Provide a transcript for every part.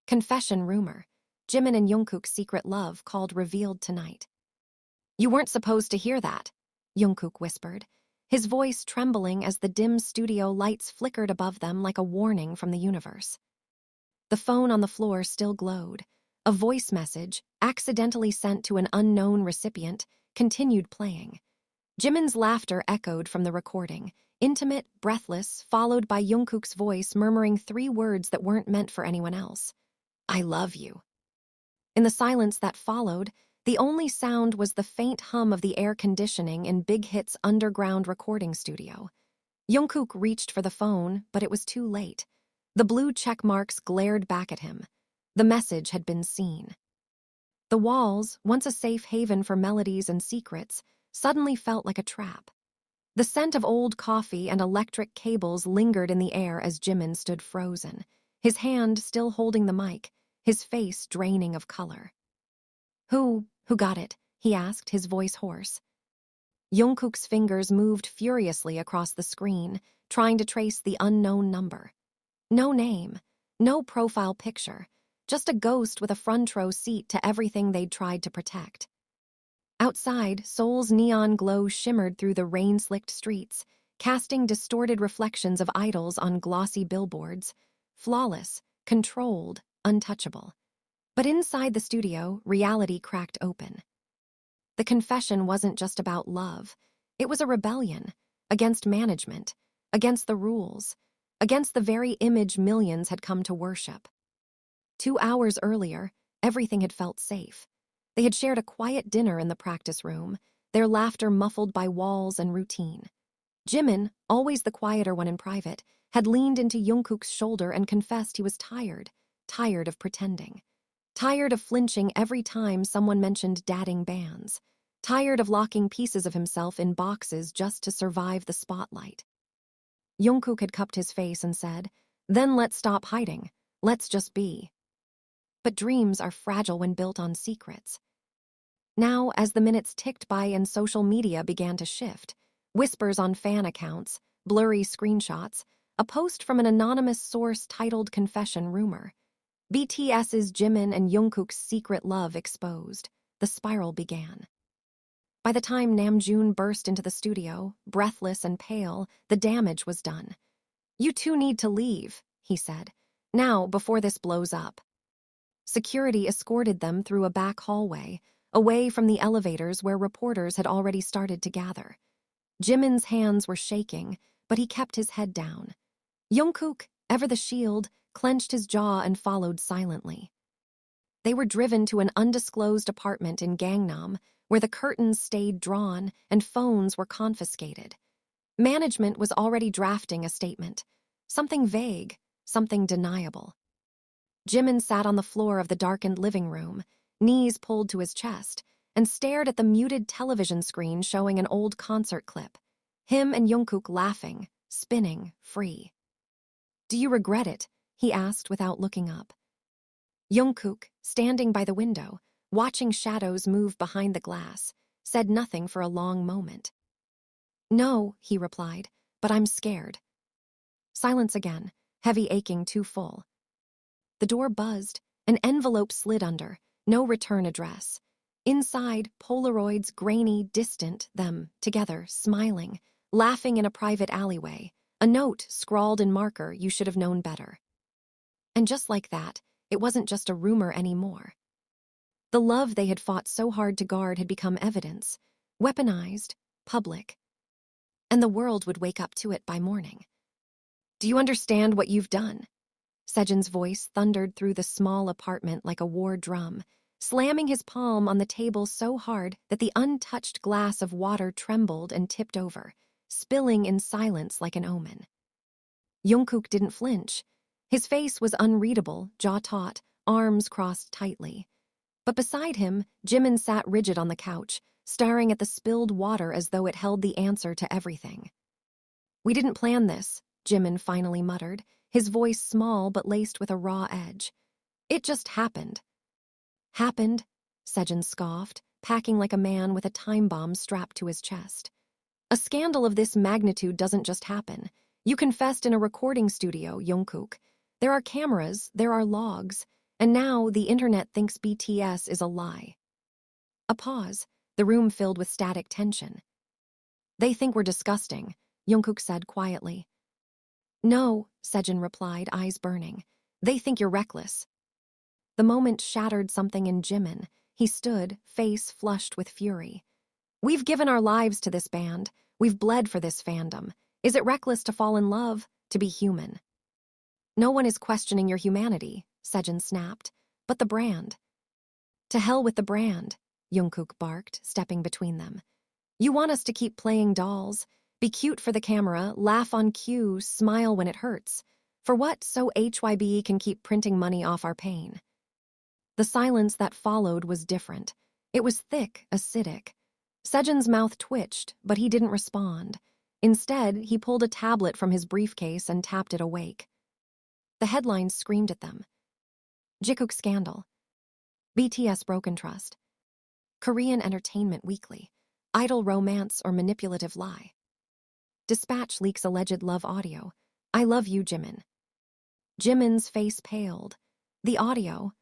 Confession rumor. Jimin and Jungkook's secret love called revealed tonight. You weren't supposed to hear that, Jungkook whispered, his voice trembling as the dim studio lights flickered above them like a warning from the universe. The phone on the floor still glowed. A voice message, accidentally sent to an unknown recipient, continued playing. Jimin's laughter echoed from the recording, intimate, breathless, followed by Jungkook's voice murmuring 3 words that weren't meant for anyone else. I love you. In the silence that followed, the only sound was the faint hum of the air conditioning in Big Hit's underground recording studio. Jungkook reached for the phone, but it was too late. The blue check marks glared back at him. The message had been seen. The walls, once a safe haven for melodies and secrets, suddenly felt like a trap. The scent of old coffee and electric cables lingered in the air as Jimin stood frozen, his hand still holding the mic, his face draining of color. Who got it? He asked, his voice hoarse. Jungkook's fingers moved furiously across the screen, trying to trace the unknown number. No name, no profile picture, just a ghost with a front row seat to everything they'd tried to protect. Outside, Seoul's neon glow shimmered through the rain-slicked streets, casting distorted reflections of idols on glossy billboards, flawless, controlled, untouchable. But inside the studio, reality cracked open. The confession wasn't just about love. It was a rebellion against management, against the rules, against the very image millions had come to worship. 2 hours earlier, everything had felt safe. They had shared a quiet dinner in the practice room, their laughter muffled by walls and routine. Jimin, always the quieter one in private, had leaned into Jungkook's shoulder and confessed he was tired of pretending. Tired of flinching every time someone mentioned dating bands. Tired of locking pieces of himself in boxes just to survive the spotlight. Jungkook had cupped his face and said, "Then let's stop hiding. Let's just be." But dreams are fragile when built on secrets. Now, as the minutes ticked by and social media began to shift, whispers on fan accounts, blurry screenshots, a post from an anonymous source titled Confession Rumor. BTS's Jimin and Jungkook's secret love exposed. The spiral began. By the time Namjoon burst into the studio, breathless and pale, the damage was done. "You two need to leave," he said. "Now, before this blows up." Security escorted them through a back hallway, away from the elevators where reporters had already started to gather. Jimin's hands were shaking, but he kept his head down. Jungkook, ever the shield, clenched his jaw and followed silently. They were driven to an undisclosed apartment in Gangnam, where the curtains stayed drawn and phones were confiscated. Management was already drafting a statement. Something vague, something deniable. Jimin sat on the floor of the darkened living room, knees pulled to his chest, and stared at the muted television screen showing an old concert clip. Him and Jungkook laughing, spinning, free. "Do you regret it?" he asked without looking up. Jungkook, standing by the window, watching shadows move behind the glass, said nothing for a long moment. "No," he replied, "but I'm scared." Silence again, heavy aching too full. The door buzzed, an envelope slid under, no return address. Inside, Polaroids, grainy, distant, them, together, smiling, laughing in a private alleyway, a note scrawled in marker, "You should have known better." And just like that, it wasn't just a rumor anymore. The love they had fought so hard to guard had become evidence, weaponized, public. And the world would wake up to it by morning. "Do you understand what you've done?" Sejin's voice thundered through the small apartment like a war drum, slamming his palm on the table so hard that the untouched glass of water trembled and tipped over, spilling in silence like an omen. Jungkook didn't flinch. His face was unreadable, jaw taut, arms crossed tightly. But beside him, Jimin sat rigid on the couch, staring at the spilled water as though it held the answer to everything. "We didn't plan this," Jimin finally muttered, his voice small but laced with a raw edge. "It just happened." "Happened?" Sejin scoffed, packing like a man with a time bomb strapped to his chest. "A scandal of this magnitude doesn't just happen. You confessed in a recording studio, Jungkook. There are cameras, there are logs. And now the internet thinks BTS is a lie. A pause, the room filled with static tension. They think we're disgusting, Jungkook said quietly. No, Sejin replied, eyes burning. They think you're reckless. The moment shattered something in Jimin. He stood, face flushed with fury. We've given our lives to this band. We've bled for this fandom. Is it reckless to fall in love, to be human? No one is questioning your humanity, Sejin snapped. But the brand. To hell with the brand, Jungkook barked, stepping between them. You want us to keep playing dolls, be cute for the camera, laugh on cue, smile when it hurts. For what, so Hybe can keep printing money off our pain? The silence that followed was different. It was thick, acidic. Sejin's mouth twitched, but he didn't respond. Instead, he pulled a tablet from his briefcase and tapped it awake. The headlines screamed at them. Jungkook scandal. BTS broken trust. Korean Entertainment Weekly. Idol romance or manipulative lie. Dispatch leaks alleged love audio. I love you, Jimin. Jimin's face paled. The audio.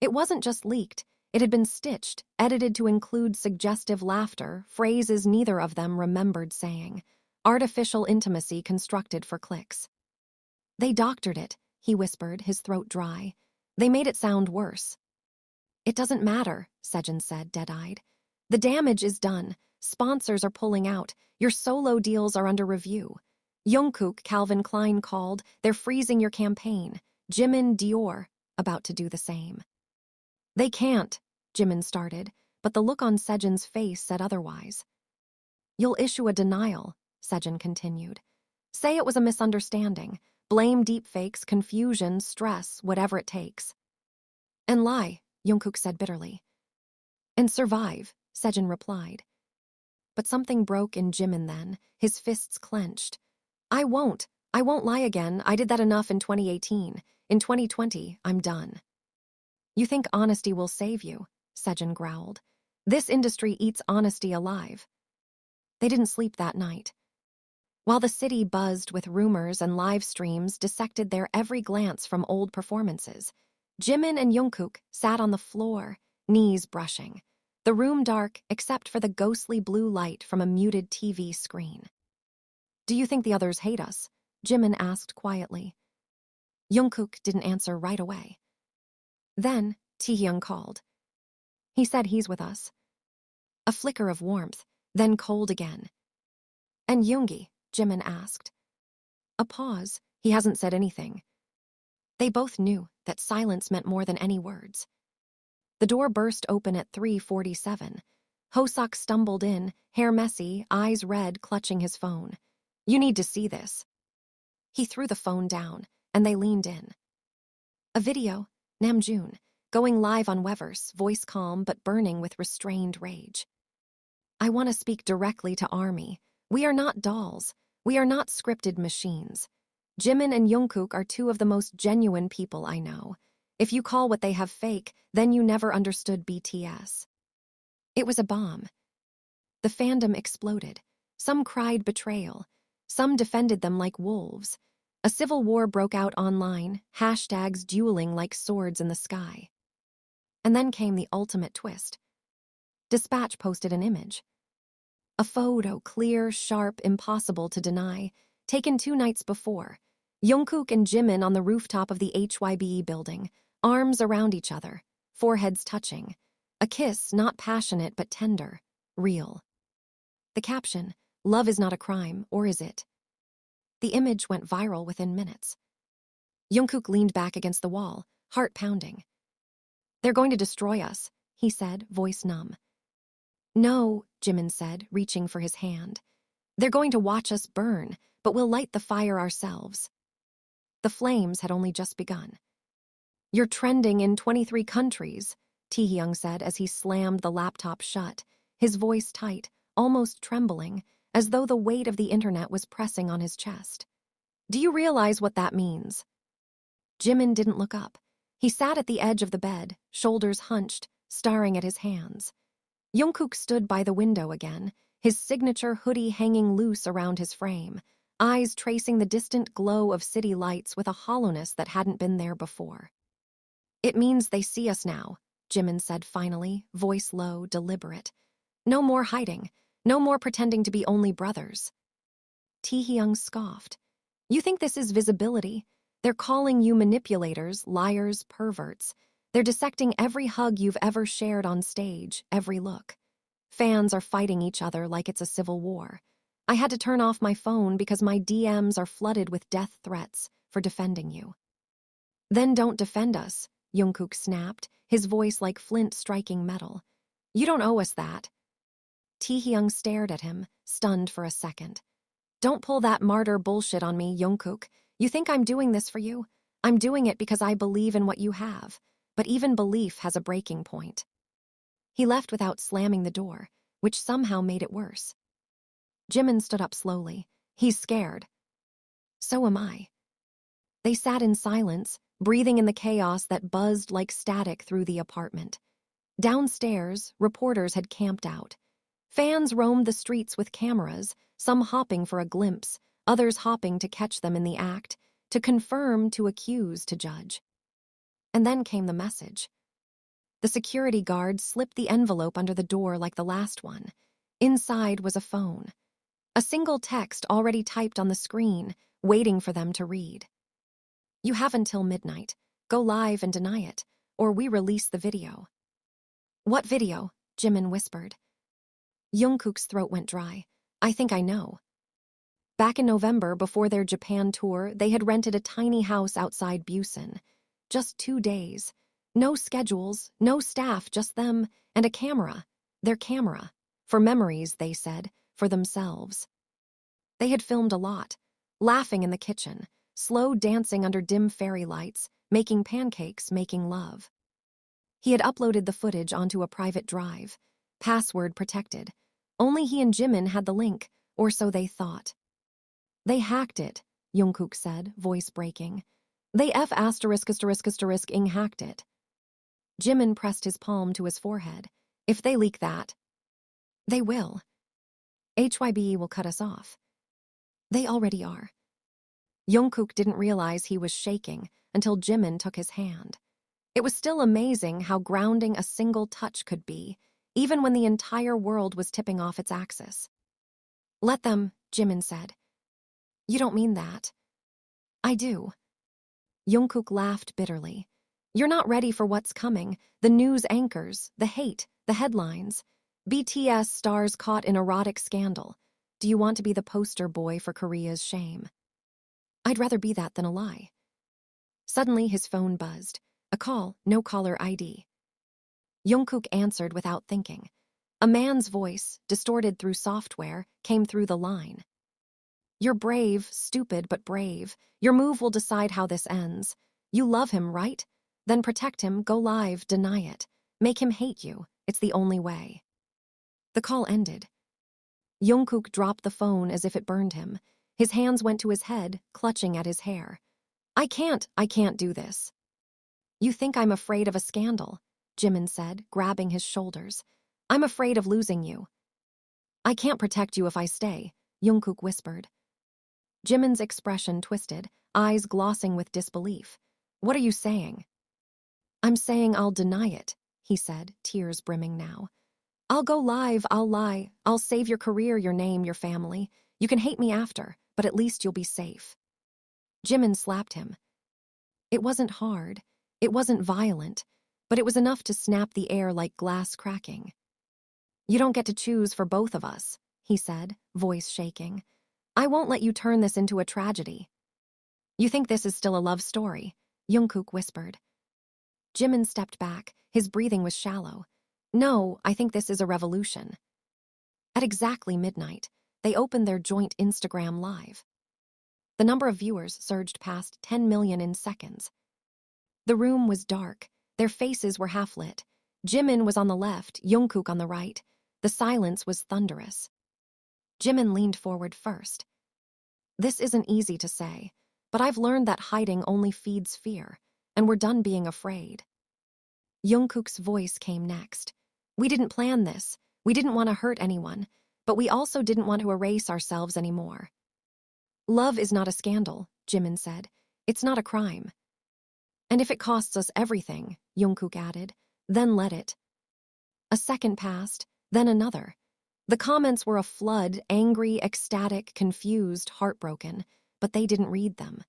It wasn't just leaked. It had been stitched, edited to include suggestive laughter, phrases neither of them remembered saying. Artificial intimacy constructed for clicks. They doctored it, he whispered, his throat dry. They made it sound worse. It doesn't matter, Sejin said, dead-eyed. The damage is done. Sponsors are pulling out. Your solo deals are under review. Jungkook, Calvin Klein called. They're freezing your campaign. Jimin, Dior, about to do the same. They can't, Jimin started, but the look on Sejin's face said otherwise. You'll issue a denial, Sejin continued. Say it was a misunderstanding. Blame deepfakes, confusion, stress, whatever it takes. And lie, Jungkook said bitterly. And survive, Sejin replied. But something broke in Jimin then, his fists clenched. I won't lie again. I did that enough in 2018. In 2020, I'm done. You think honesty will save you, Sejin growled. This industry eats honesty alive. They didn't sleep that night. While the city buzzed with rumors and live streams dissected their every glance from old performances, Jimin and Jungkook sat on the floor, knees brushing. The room dark except for the ghostly blue light from a muted TV screen. Do you think the others hate us? Jimin asked quietly. Jungkook didn't answer right away. Then Taehyung called. He said he's with us. A flicker of warmth, then cold again. And Yoongi? Jimin asked. A pause. He hasn't said anything. They both knew that silence meant more than any words. The door burst open at 3:47. Hosok stumbled in, hair messy, eyes red, clutching his phone. You need to see this. He threw the phone down, and they leaned in. A video, Namjoon, going live on Weverse, voice calm but burning with restrained rage. I want to speak directly to ARMY. We are not dolls. We are not scripted machines. Jimin and Jungkook are two of the most genuine people I know. If you call what they have fake, then you never understood BTS. It was a bomb. The fandom exploded. Some cried betrayal. Some defended them like wolves. A civil war broke out online, hashtags dueling like swords in the sky. And then came the ultimate twist. Dispatch posted an image. A photo, clear, sharp, impossible to deny, taken 2 nights before. Jungkook and Jimin on the rooftop of the Hybe building, arms around each other, foreheads touching. A kiss, not passionate but tender, real. The caption, love is not a crime, or is it? The image went viral within minutes. Jungkook leaned back against the wall, heart pounding. They're going to destroy us, he said, voice numb. No, Jimin said, reaching for his hand. They're going to watch us burn, but we'll light the fire ourselves. The flames had only just begun. You're trending in 23 countries, Taehyung said as he slammed the laptop shut, his voice tight, almost trembling, as though the weight of the internet was pressing on his chest. Do you realize what that means? Jimin didn't look up. He sat at the edge of the bed, shoulders hunched, staring at his hands. Jungkook stood by the window again, his signature hoodie hanging loose around his frame, eyes tracing the distant glow of city lights with a hollowness that hadn't been there before. It means they see us now, Jimin said finally, voice low, deliberate. No more hiding. No more pretending to be only brothers. Taehyung scoffed. You think this is visibility? They're calling you manipulators, liars, perverts. They're dissecting every hug you've ever shared on stage, every look. Fans are fighting each other like it's a civil war. I had to turn off my phone because my DMs are flooded with death threats for defending you. Then don't defend us, Jungkook snapped, his voice like flint striking metal. You don't owe us that. Taehyung stared at him, stunned for a second. Don't pull that martyr bullshit on me, Jungkook. You think I'm doing this for you? I'm doing it because I believe in what you have. But even belief has a breaking point. He left without slamming the door, which somehow made it worse. Jimin stood up slowly. He's scared. So am I. They sat in silence, breathing in the chaos that buzzed like static through the apartment. Downstairs, reporters had camped out. Fans roamed the streets with cameras, some hopping for a glimpse, others hopping to catch them in the act, to confirm, to accuse, to judge. And then came the message. The security guard slipped the envelope under the door like the last one. Inside was a phone. A single text already typed on the screen, waiting for them to read. You have until midnight. Go live and deny it, or we release the video. What video? Jimin whispered. Jungkook's throat went dry. I think I know. Back in November, before their Japan tour, they had rented a tiny house outside Busan. Just 2 days. No schedules, no staff, just them, and a camera. Their camera. For memories, they said, for themselves. They had filmed a lot. Laughing in the kitchen, slow dancing under dim fairy lights, making pancakes, making love. He had uploaded the footage onto a private drive. Password protected. Only he and Jimin had the link, or so they thought. They hacked it, Jungkook said, voice breaking. They ing hacked it. Jimin pressed his palm to his forehead. If they leak that, they will. Hybe will cut us off. They already are. Jungkook didn't realize he was shaking until Jimin took his hand. It was still amazing how grounding a single touch could be, even when the entire world was tipping off its axis. Let them, Jimin said. You don't mean that. I do. Jungkook laughed bitterly. You're not ready for what's coming, the news anchors, the hate, the headlines. BTS stars caught in erotic scandal. Do you want to be the poster boy for Korea's shame? I'd rather be that than a lie. Suddenly his phone buzzed. A call, no caller ID. Jungkook answered without thinking. A man's voice, distorted through software, came through the line. You're brave, stupid but brave. Your move will decide how this ends. You love him, right? Then protect him, go live, deny it. Make him hate you. It's the only way. The call ended. Jungkook dropped the phone as if it burned him. His hands went to his head, clutching at his hair. I can't do this. You think I'm afraid of a scandal, Jimin said, grabbing his shoulders. I'm afraid of losing you. I can't protect you if I stay, Jungkook whispered. Jimin's expression twisted, eyes glossing with disbelief. What are you saying? I'm saying I'll deny it, he said, tears brimming now. I'll go live, I'll lie, I'll save your career, your name, your family. You can hate me after, but at least you'll be safe. Jimin slapped him. It wasn't hard, it wasn't violent, but it was enough to snap the air like glass cracking. You don't get to choose for both of us, he said, voice shaking. I won't let you turn this into a tragedy. You think this is still a love story, Jungkook whispered. Jimin stepped back, his breathing was shallow. No, I think this is a revolution. At exactly midnight, they opened their joint Instagram live. The number of viewers surged past 10 million in seconds. The room was dark, their faces were half-lit. Jimin was on the left, Jungkook on the right. The silence was thunderous. Jimin leaned forward first. This isn't easy to say, but I've learned that hiding only feeds fear, and we're done being afraid. Jungkook's voice came next. We didn't plan this. We didn't want to hurt anyone, but we also didn't want to erase ourselves anymore. Love is not a scandal, Jimin said. It's not a crime. And if it costs us everything, Jungkook added, then let it. A second passed, then another. The comments were a flood, angry, ecstatic, confused, heartbroken, but they didn't read them.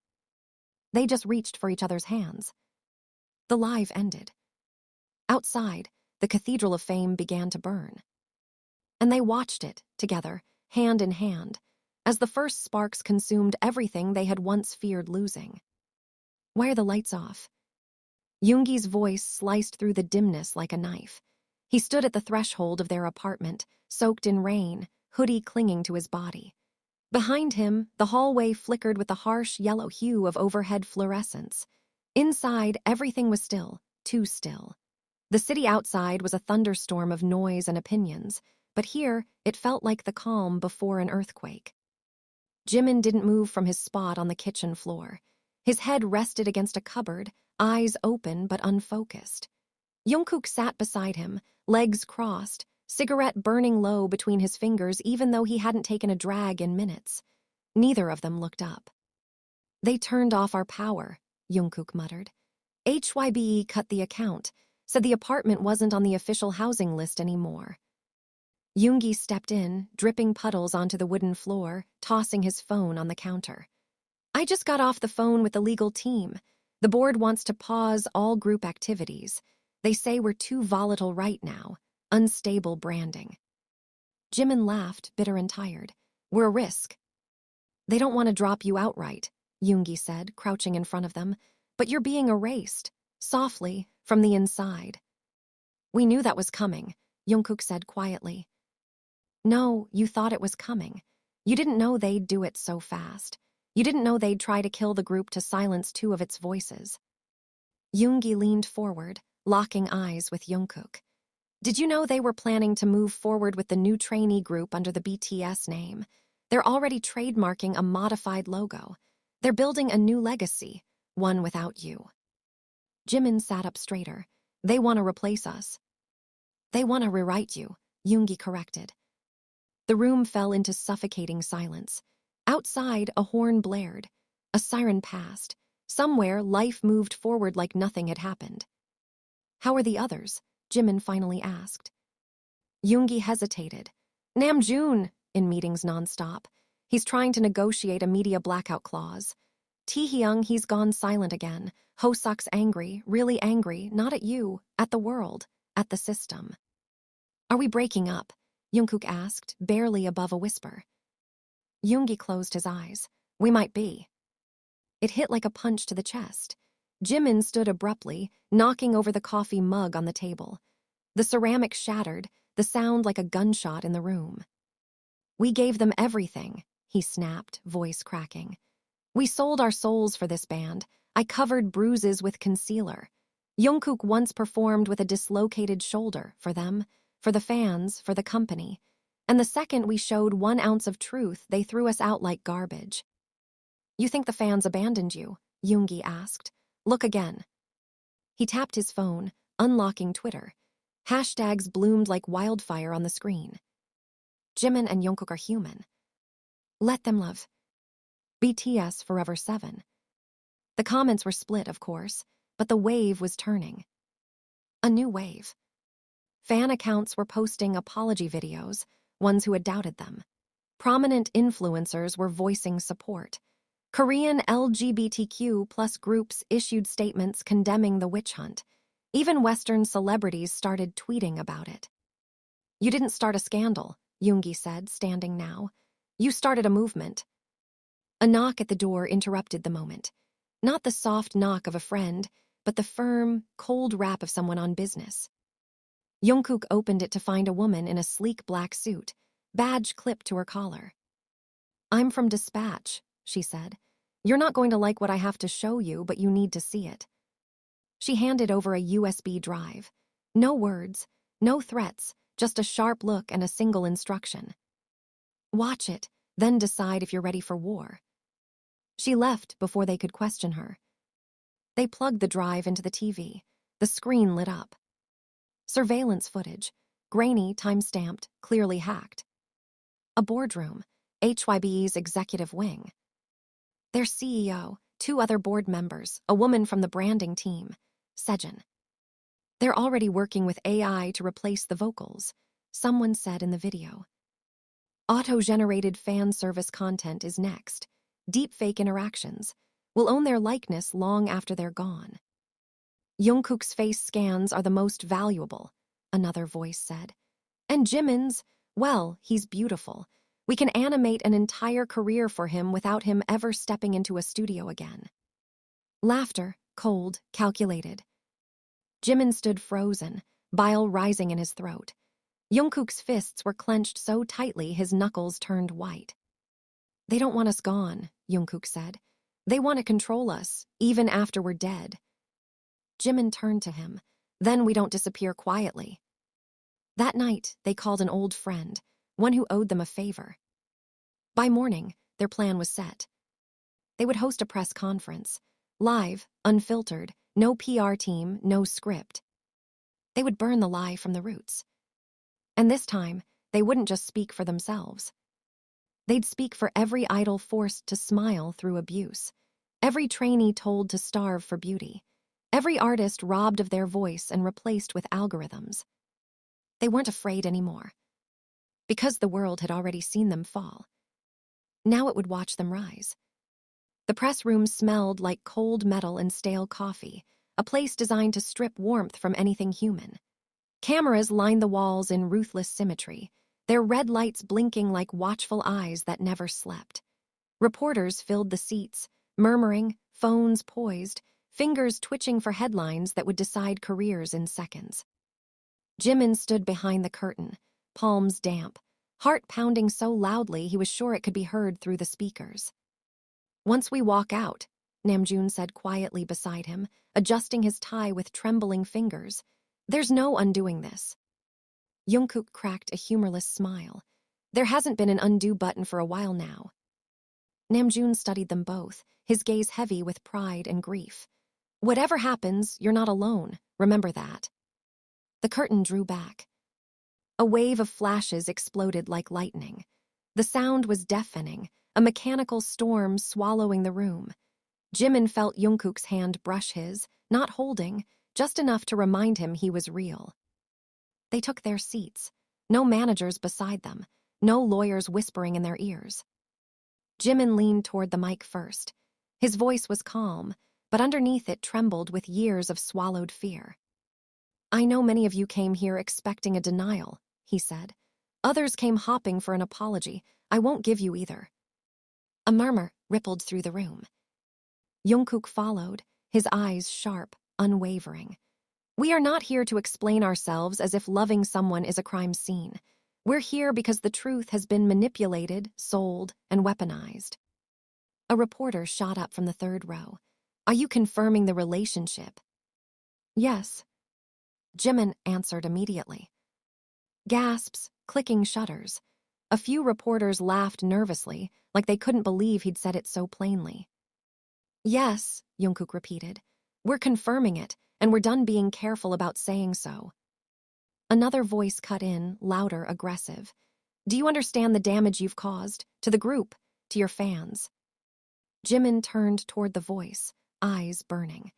They just reached for each other's hands. The live ended. Outside, the Cathedral of Fame began to burn. And they watched it, together, hand in hand, as the first sparks consumed everything they had once feared losing. Why are the lights off? Yoongi's voice sliced through the dimness like a knife. He stood at the threshold of their apartment, soaked in rain, hoodie clinging to his body. Behind him, the hallway flickered with the harsh yellow hue of overhead fluorescence. Inside, everything was still, too still. The city outside was a thunderstorm of noise and opinions, but here it felt like the calm before an earthquake. Jimin didn't move from his spot on the kitchen floor. His head rested against a cupboard, eyes open but unfocused. Jungkook sat beside him, legs crossed, cigarette burning low between his fingers even though he hadn't taken a drag in minutes. Neither of them looked up. They turned off our power, Jungkook muttered. Hybe cut the account, said the apartment wasn't on the official housing list anymore. Yoongi stepped in, dripping puddles onto the wooden floor, tossing his phone on the counter. I just got off the phone with the legal team. The board wants to pause all group activities. They say we're too volatile right now. Unstable branding. Jimin laughed, bitter and tired. We're a risk. They don't want to drop you outright, Yoongi said, crouching in front of them. But you're being erased, softly, from the inside. We knew that was coming, Jungkook said quietly. No, you thought it was coming. You didn't know they'd do it so fast. You didn't know they'd try to kill the group to silence two of its voices. Yoongi leaned forward, locking eyes with Jungkook. Did you know they were planning to move forward with the new trainee group under the BTS name? They're already trademarking a modified logo. They're building a new legacy, one without you. Jimin sat up straighter. They want to replace us. They want to rewrite you, Yoongi corrected. The room fell into suffocating silence. Outside, a horn blared. A siren passed. Somewhere, life moved forward like nothing had happened. How are the others? Jimin finally asked. Yoongi hesitated. Namjoon, in meetings nonstop. He's trying to negotiate a media blackout clause. Taehyung, he's gone silent again. Hosok's angry, really angry, not at you, at the world, at the system. Are we breaking up? Jungkook asked, barely above a whisper. Yoongi closed his eyes. We might be. It hit like a punch to the chest. Jimin stood abruptly, knocking over the coffee mug on the table. The ceramic shattered, the sound like a gunshot in the room. We gave them everything, he snapped, voice cracking. We sold our souls for this band. I covered bruises with concealer. Jungkook once performed with a dislocated shoulder for them, for the fans, for the company. And the second we showed 1 ounce of truth, they threw us out like garbage. You think the fans abandoned you? Yoongi asked. Look again. He tapped his phone, unlocking Twitter. Hashtags bloomed like wildfire on the screen. Jimin and Jungkook are human. Let them love. BTS Forever 7. The comments were split, of course, but the wave was turning. A new wave. Fan accounts were posting apology videos, ones who had doubted them. Prominent influencers were voicing support. Korean LGBTQ+ groups issued statements condemning the witch hunt. Even Western celebrities started tweeting about it. You didn't start a scandal, Yoongi said, standing now. You started a movement. A knock at the door interrupted the moment. Not the soft knock of a friend, but the firm, cold rap of someone on business. Jungkook opened it to find a woman in a sleek black suit, badge clipped to her collar. I'm from Dispatch, she said. You're not going to like what I have to show you, but you need to see it. She handed over a USB drive. No words, no threats, just a sharp look and a single instruction. Watch it, then decide if you're ready for war. She left before they could question her. They plugged the drive into the TV. The screen lit up. Surveillance footage, grainy, time-stamped, clearly hacked. A boardroom, Hybe's executive wing. Their CEO, 2 other board members, a woman from the branding team, Sejin. They're already working with AI to replace the vocals, someone said in the video. Auto-generated fan service content is next. Deepfake interactions will own their likeness long after they're gone. Jungkook's face scans are the most valuable, another voice said. And Jimin's, well, he's beautiful. We can animate an entire career for him without him ever stepping into a studio again. Laughter, cold, calculated. Jimin stood frozen, bile rising in his throat. Jungkook's fists were clenched so tightly his knuckles turned white. They don't want us gone, Jungkook said. They want to control us, even after we're dead. Jimin turned to him. Then we don't disappear quietly. That night, they called an old friend, one who owed them a favor. By morning, their plan was set. They would host a press conference. Live, unfiltered, no PR team, no script. They would burn the lie from the roots. And this time, they wouldn't just speak for themselves. They'd speak for every idol forced to smile through abuse, every trainee told to starve for beauty, every artist robbed of their voice and replaced with algorithms. They weren't afraid anymore, because the world had already seen them fall. Now it would watch them rise. The press room smelled like cold metal and stale coffee, a place designed to strip warmth from anything human. Cameras lined the walls in ruthless symmetry, their red lights blinking like watchful eyes that never slept. Reporters filled the seats, murmuring, phones poised, fingers twitching for headlines that would decide careers in seconds. Jimin stood behind the curtain, palms damp, heart pounding so loudly he was sure it could be heard through the speakers. Once we walk out, Namjoon said quietly beside him, adjusting his tie with trembling fingers, there's no undoing this. Jungkook cracked a humorless smile. There hasn't been an undo button for a while now. Namjoon studied them both, his gaze heavy with pride and grief. Whatever happens, you're not alone, remember that. The curtain drew back. A wave of flashes exploded like lightning. The sound was deafening, a mechanical storm swallowing the room. Jimin felt Jungkook's hand brush his, not holding, just enough to remind him he was real. They took their seats, no managers beside them, no lawyers whispering in their ears. Jimin leaned toward the mic first. His voice was calm, but underneath it trembled with years of swallowed fear. I know many of you came here expecting a denial, he said. Others came hopping for an apology. I won't give you either. A murmur rippled through the room. Jungkook followed, his eyes sharp, unwavering. We are not here to explain ourselves as if loving someone is a crime scene. We're here because the truth has been manipulated, sold, and weaponized. A reporter shot up from the third row. Are you confirming the relationship? Yes. Jimin answered immediately. Gasps, clicking shutters. A few reporters laughed nervously, like they couldn't believe he'd said it so plainly. Yes, Jungkook repeated. We're confirming it, and we're done being careful about saying so. Another voice cut in, louder, aggressive. Do you understand the damage you've caused? To the group, to your fans? Jimin turned toward the voice, eyes burning.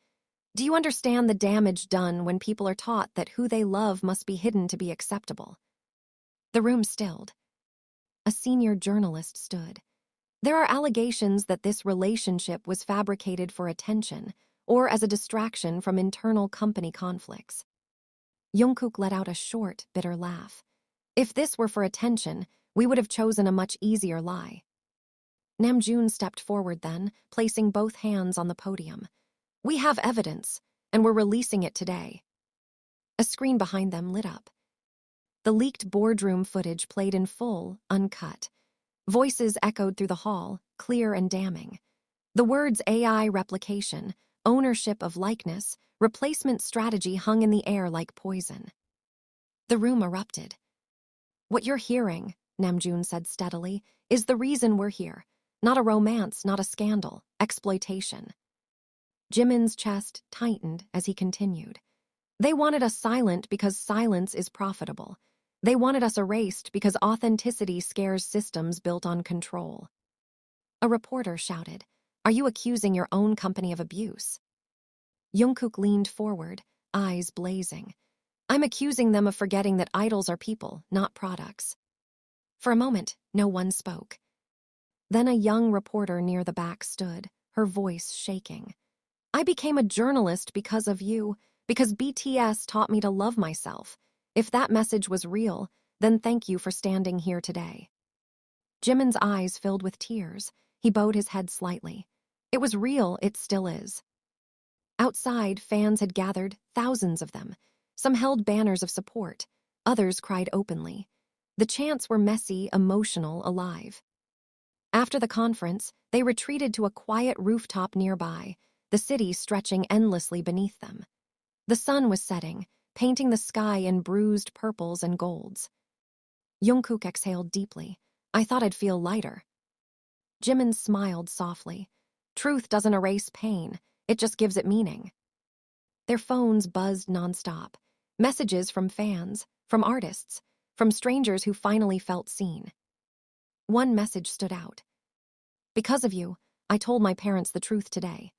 Do you understand the damage done when people are taught that who they love must be hidden to be acceptable? The room stilled. A senior journalist stood. There are allegations that this relationship was fabricated for attention or as a distraction from internal company conflicts. Jungkook let out a short, bitter laugh. If this were for attention, we would have chosen a much easier lie. Namjoon stepped forward then, placing both hands on the podium. We have evidence, and we're releasing it today. A screen behind them lit up. The leaked boardroom footage played in full, uncut. Voices echoed through the hall, clear and damning. The words AI replication, ownership of likeness, replacement strategy hung in the air like poison. The room erupted. What you're hearing, Namjoon said steadily, is the reason we're here. Not a romance, not a scandal, exploitation. Jimin's chest tightened as he continued. They wanted us silent because silence is profitable. They wanted us erased because authenticity scares systems built on control. A reporter shouted, Are you accusing your own company of abuse? Jungkook leaned forward, eyes blazing. I'm accusing them of forgetting that idols are people, not products. For a moment, no one spoke. Then a young reporter near the back stood, her voice shaking. I became a journalist because of you, because BTS taught me to love myself. If that message was real, then thank you for standing here today. Jimin's eyes filled with tears. He bowed his head slightly. It was real, it still is. Outside, fans had gathered, thousands of them. Some held banners of support. Others cried openly. The chants were messy, emotional, alive. After the conference, they retreated to a quiet rooftop nearby, the city stretching endlessly beneath them. The sun was setting, painting the sky in bruised purples and golds. Jungkook exhaled deeply. I thought I'd feel lighter. Jimin smiled softly. Truth doesn't erase pain, it just gives it meaning. Their phones buzzed nonstop. Messages from fans, from artists, from strangers who finally felt seen. One message stood out. Because of you, I told my parents the truth today.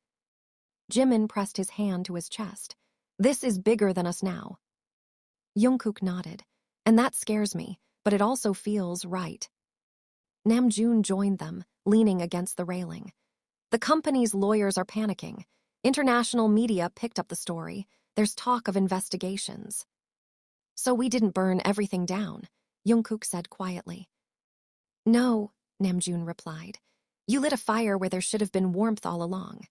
Jimin pressed his hand to his chest. This is bigger than us now. Jungkook nodded. And that scares me, but it also feels right. Namjoon joined them, leaning against the railing. The company's lawyers are panicking. International media picked up the story. There's talk of investigations. So we didn't burn everything down, Jungkook said quietly. No, Namjoon replied. You lit a fire where there should have been warmth all along.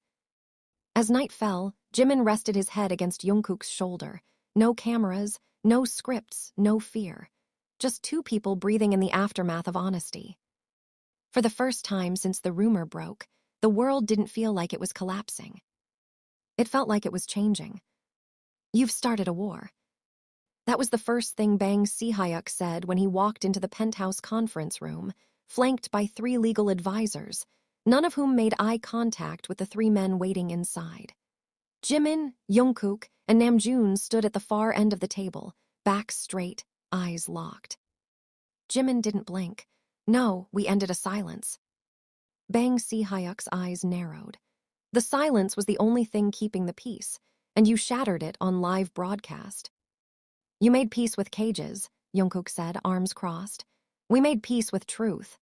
As night fell, Jimin rested his head against Jungkook's shoulder. No cameras, no scripts, no fear. Just two people breathing in the aftermath of honesty. For the first time since the rumor broke, the world didn't feel like it was collapsing. It felt like it was changing. You've started a war. That was the first thing Bang Si-hyuk said when he walked into the penthouse conference room, flanked by 3 legal advisors, none of whom made eye contact with the 3 men waiting inside. Jimin, Jungkook, and Namjoon stood at the far end of the table, backs straight, eyes locked. Jimin didn't blink. No, we ended a silence. Bang Si-hyuk's eyes narrowed. The silence was the only thing keeping the peace, and you shattered it on live broadcast. You made peace with cages, Jungkook said, arms crossed. We made peace with truth.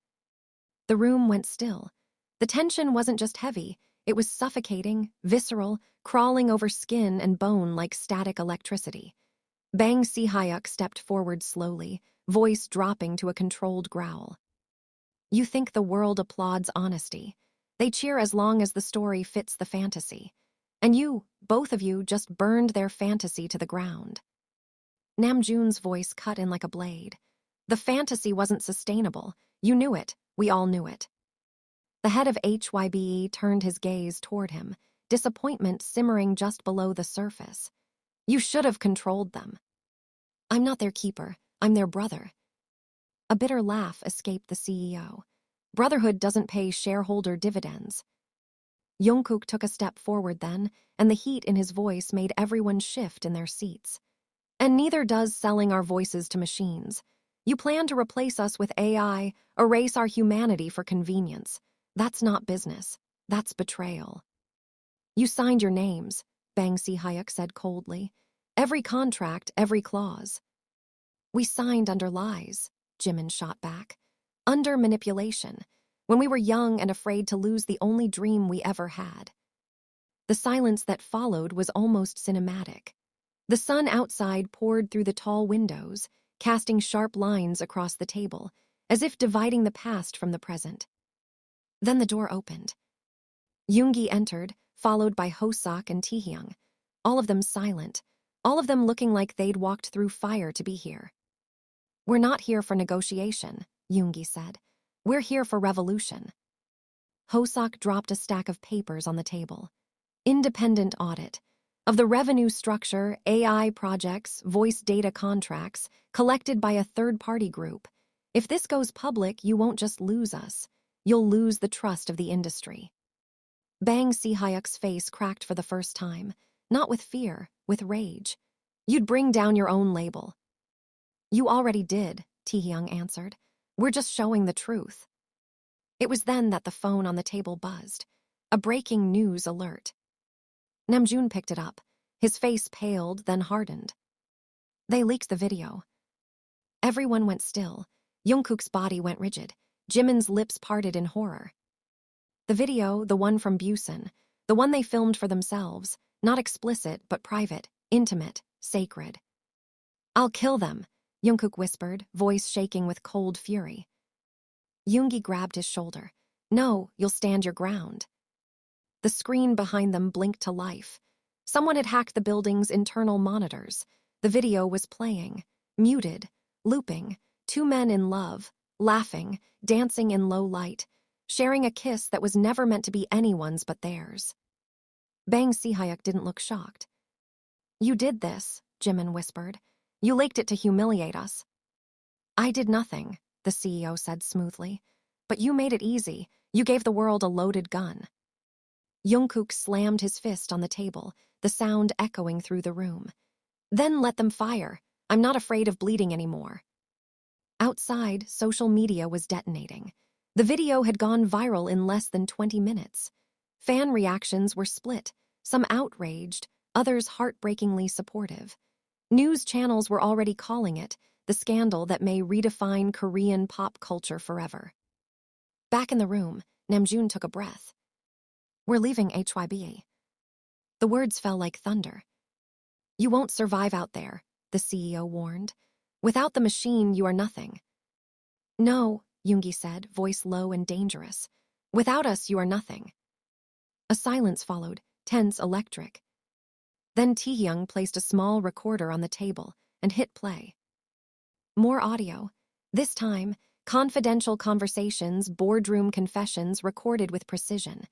The room went still. The tension wasn't just heavy, it was suffocating, visceral, crawling over skin and bone like static electricity. Bang Si-hyuk stepped forward slowly, voice dropping to a controlled growl. You think the world applauds honesty. They cheer as long as the story fits the fantasy. And you, both of you, just burned their fantasy to the ground. Namjoon's voice cut in like a blade. The fantasy wasn't sustainable. You knew it. We all knew it. The head of Hybe turned his gaze toward him, disappointment simmering just below the surface. You should have controlled them. I'm not their keeper. I'm their brother. A bitter laugh escaped the CEO. Brotherhood doesn't pay shareholder dividends. Jungkook took a step forward then, and the heat in his voice made everyone shift in their seats. And neither does selling our voices to machines. You plan to replace us with AI, erase our humanity for convenience. That's not business. That's betrayal. You signed your names, Bang Si-hyuk said coldly. Every contract, every clause. We signed under lies, Jimin shot back. Under manipulation, when we were young and afraid to lose the only dream we ever had. The silence that followed was almost cinematic. The sun outside poured through the tall windows, casting sharp lines across the table, as if dividing the past from the present. Then the door opened. Yoongi entered, followed by Hoseok and Taehyung, all of them silent, all of them looking like they'd walked through fire to be here. We're not here for negotiation, Yoongi said. We're here for revolution. Hoseok dropped a stack of papers on the table. Independent audit. Of the revenue structure, AI projects, voice data contracts, collected by a third-party group. If this goes public, you won't just lose us. You'll lose the trust of the industry. Bang Si-hyuk's face cracked for the first time, not with fear, with rage. You'd bring down your own label. You already did, Taehyung answered. We're just showing the truth. It was then that the phone on the table buzzed. A breaking news alert. Namjoon picked it up. His face paled, then hardened. They leaked the video. Everyone went still. Jungkook's body went rigid. Jimin's lips parted in horror. The video, the one from Busan, the one they filmed for themselves, not explicit but private, intimate, sacred. "I'll kill them," Jungkook whispered, voice shaking with cold fury. Yoongi grabbed his shoulder. "No, you'll stand your ground." The screen behind them blinked to life. Someone had hacked the building's internal monitors. The video was playing, muted, looping, two men in love, laughing, dancing in low light, sharing a kiss that was never meant to be anyone's but theirs. Bang Si-hyuk didn't look shocked. "You did this," Jimin whispered. "You leaked it to humiliate us." "I did nothing," the CEO said smoothly. "But you made it easy. You gave the world a loaded gun." Jungkook slammed his fist on the table, the sound echoing through the room. "Then let them fire. I'm not afraid of bleeding anymore." Outside, social media was detonating. The video had gone viral in less than 20 minutes. Fan reactions were split, some outraged, others heartbreakingly supportive. News channels were already calling it the scandal that may redefine Korean pop culture forever. Back in the room, Namjoon took a breath. "We're leaving Hybe." The words fell like thunder. "You won't survive out there," the CEO warned. "Without the machine, you are nothing." "No," Yoongi said, voice low and dangerous. "Without us, you are nothing." A silence followed, tense, electric. Then Taehyung placed a small recorder on the table and hit play. More audio. This time, confidential conversations, boardroom confessions recorded with precision.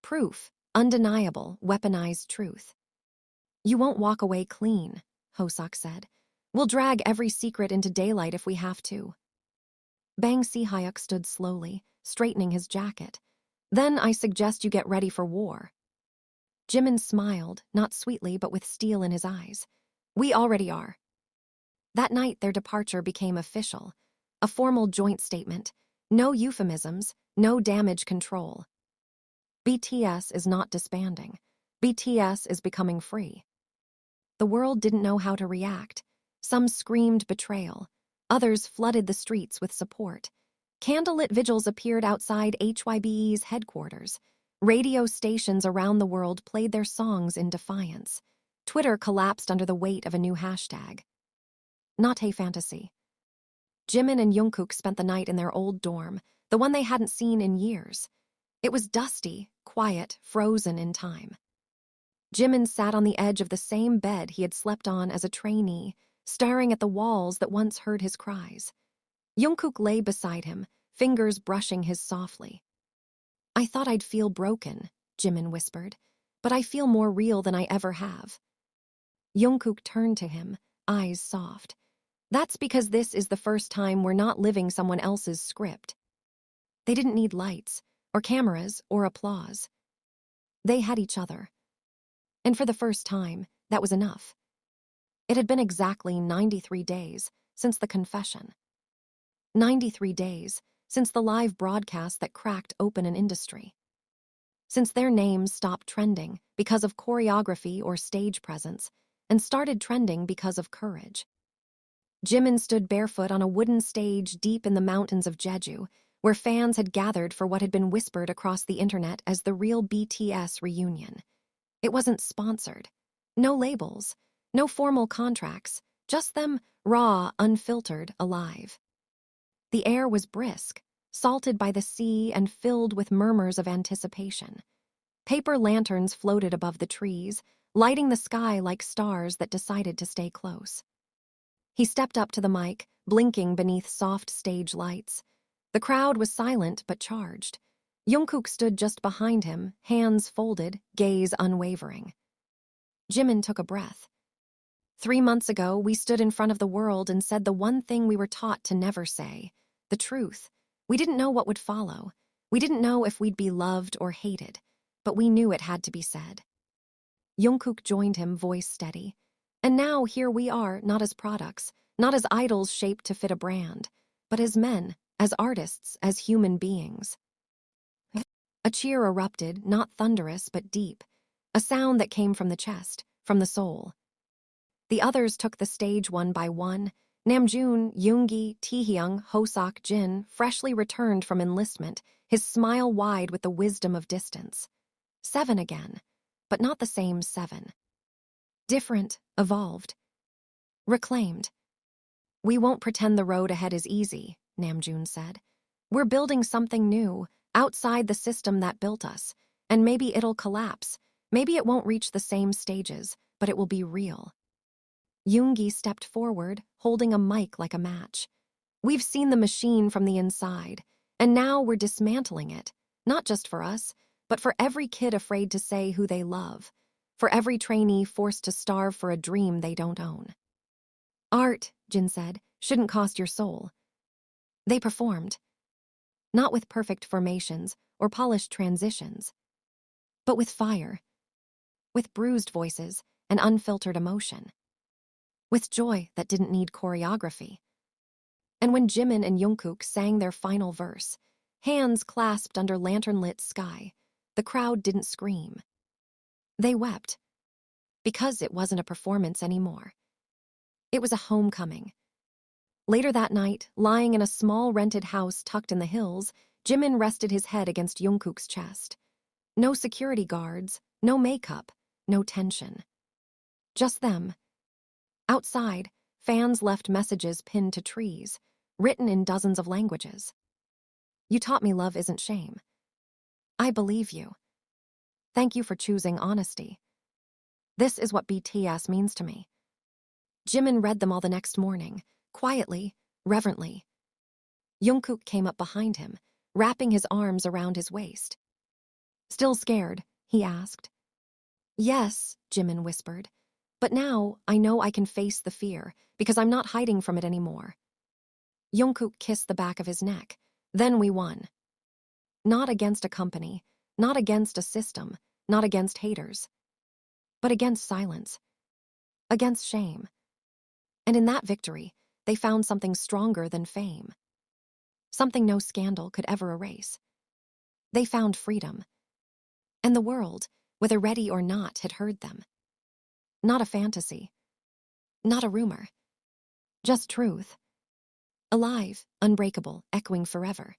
Proof, undeniable, weaponized truth. "You won't walk away clean," Hosok said. "We'll drag every secret into daylight if we have to." Bang Si-hyuk stood slowly, straightening his jacket. "Then I suggest you get ready for war." Jimin smiled, not sweetly but with steel in his eyes. "We already are." That night their departure became official. A formal joint statement. No euphemisms, no damage control. BTS is not disbanding. BTS is becoming free. The world didn't know how to react. Some screamed betrayal. Others flooded the streets with support. Candlelit vigils appeared outside Hybe's headquarters. Radio stations around the world played their songs in defiance. Twitter collapsed under the weight of a new hashtag. Not a fantasy. Jimin and Jungkook spent the night in their old dorm, the one they hadn't seen in years. It was dusty, quiet, frozen in time. Jimin sat on the edge of the same bed he had slept on as a trainee, staring at the walls that once heard his cries. Jungkook lay beside him, fingers brushing his softly. "I thought I'd feel broken," Jimin whispered, "but I feel more real than I ever have." Jungkook turned to him, eyes soft. "That's because this is the first time we're not living someone else's script." They didn't need lights, or cameras, or applause. They had each other. And for the first time, that was enough. It had been exactly 93 days since the confession. 93 days since the live broadcast that cracked open an industry. Since their names stopped trending because of choreography or stage presence and started trending because of courage. Jimin stood barefoot on a wooden stage deep in the mountains of Jeju, where fans had gathered for what had been whispered across the internet as the real BTS reunion. It wasn't sponsored. No labels, no formal contracts, just them, raw, unfiltered, alive. The air was brisk, salted by the sea and filled with murmurs of anticipation. Paper lanterns floated above the trees, lighting the sky like stars that decided to stay close. He stepped up to the mic, blinking beneath soft stage lights. The crowd was silent but charged. Jungkook stood just behind him, hands folded, gaze unwavering. Jimin took a breath. 3 months ago, we stood in front of the world and said the one thing we were taught to never say, the truth. We didn't know what would follow. We didn't know if we'd be loved or hated, but we knew it had to be said. Jungkook joined him, voice steady. And now here we are, not as products, not as idols shaped to fit a brand, but as men, as artists, as human beings. A cheer erupted, not thunderous but deep, a sound that came from the chest, from the soul. The others took the stage one by one. Namjoon, Yoongi, Taehyung, Hoseok, Jin, freshly returned from enlistment, his smile wide with the wisdom of distance. 7 again, but not the same 7. Different, evolved, reclaimed. We won't pretend the road ahead is easy, Namjoon said. We're building something new, outside the system that built us, and maybe it'll collapse. Maybe it won't reach the same stages, but it will be real. Yoongi stepped forward, holding a mic like a match. We've seen the machine from the inside, and now we're dismantling it, not just for us, but for every kid afraid to say who they love, for every trainee forced to starve for a dream they don't own. Art, Jin said, shouldn't cost your soul. They performed. Not with perfect formations or polished transitions, but with fire, with bruised voices and unfiltered emotion, with joy that didn't need choreography. And when Jimin and Jungkook sang their final verse, hands clasped under lantern-lit sky, the crowd didn't scream. They wept, because it wasn't a performance anymore. It was a homecoming. Later that night, lying in a small rented house tucked in the hills, Jimin rested his head against Jungkook's chest. No security guards, no makeup, no tension. Just them. Outside, fans left messages pinned to trees, written in dozens of languages. You taught me love isn't shame. I believe you. Thank you for choosing honesty. This is what BTS means to me. Jimin read them all the next morning, quietly, reverently. Jungkook came up behind him, wrapping his arms around his waist. Still scared? He asked. Yes, Jimin whispered. But now I know I can face the fear, because I'm not hiding from it anymore. Jungkook kissed the back of his neck. Then we won. Not against a company, not against a system, not against haters, but against silence, against shame. And in that victory, they found something stronger than fame. Something no scandal could ever erase. They found freedom. And the world, whether ready or not, had heard them. Not a fantasy. Not a rumor. Just truth. Alive, unbreakable, echoing forever.